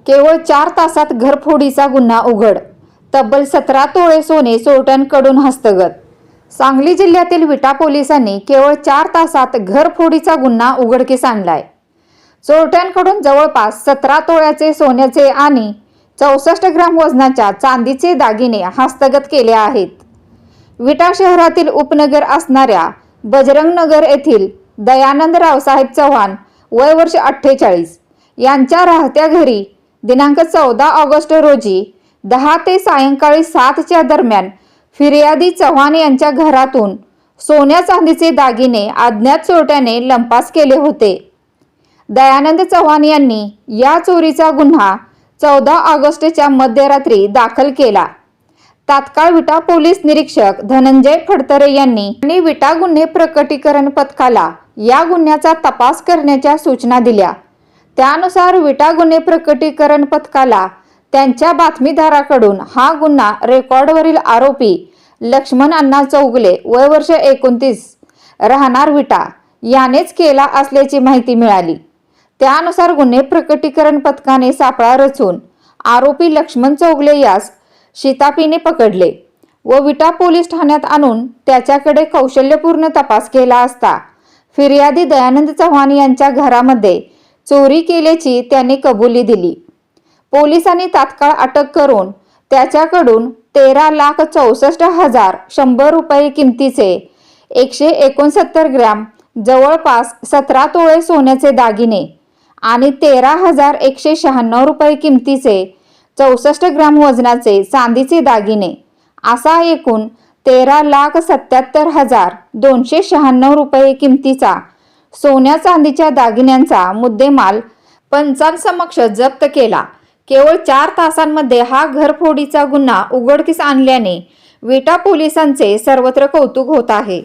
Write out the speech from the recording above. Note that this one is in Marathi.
केवळ 4 तासात घरफोडीचा गुन्हा उघड. तब्बल 17 तोळे सोने चोरट्यांकडून हस्तगत. सांगली जिल्ह्यातील विटा पोलिसांनी केवळ 4 तासात घरफोडीचा गुन्हा उघडकीस आणलाय. चोरट्यांकडून जवळपास 17 तोळ्याचे सोन्याचे आणि 64 ग्रॅम वजनाच्या चांदीचे दागिने हस्तगत केले आहेत. विटा शहरातील उपनगर असणाऱ्या बजरंग नगर येथील दयानंद रावसाहेब चव्हाण वय वर्ष 48 यांच्या राहत्या घरी दिनांक 14 ऑगस्ट रोजी 10 ते सायंकाळी 7च्या दरम्यान फिर्यादी चव्हाण यांच्या घरातून सोन्या चांदीचे दागिने अज्ञात चोरट्याने लंपास केले होते. दयानंद चव्हाण यांनी या चोरीचा गुन्हा 14 ऑगस्टच्या मध्यरात्री दाखल केला. तात्काळ विटा पोलीस निरीक्षक धनंजय फडतरे यांनी विटा गुन्हे प्रकटीकरण पथकाला या गुन्ह्याचा तपास करण्याच्या सूचना दिल्या. त्यानुसार विटा गुन्हे प्रकटीकरण पथकाला त्यांच्या बातमीदाराकडून हा गुन्हा रेकॉर्डवरील आरोपी लक्ष्मण अण्णा चौगले वय वर्ष 29 राहणार विटा यानेच केला असल्याची माहिती मिळाली. त्यानुसार गुन्हे प्रकटीकरण पथकाने सापळा रचून आरोपी लक्ष्मण चौगले यास शिताफीने पकडले व विटा पोलीस ठाण्यात आणून त्याच्याकडे कौशल्यपूर्ण तपास केला असता फिर्यादी दयानंद चव्हाण यांच्या घरामध्ये चोरी केल्याची त्याने कबुली दिली. पोलिसांनी तात्काळ अटक करून त्याच्याकडून 13,64,100 रुपये किमतीचे 169 ग्रॅम जवळपास 17 तोळे सोन्याचे दागिने आणि 13,196 रुपये किमतीचे 64 ग्रॅम वजनाचे चांदीचे दागिने असा एकूण 13,77,296 रुपये किमतीचा सोन्या चांदीच्या दागिन्यांचा मुद्देमाल पंचांसमक्ष जप्त केला. केवळ 4 तासांमध्ये हा घरफोडीचा गुन्हा उघडकीस आणल्याने विटा पोलिसांचे सर्वत्र कौतुक होत आहे.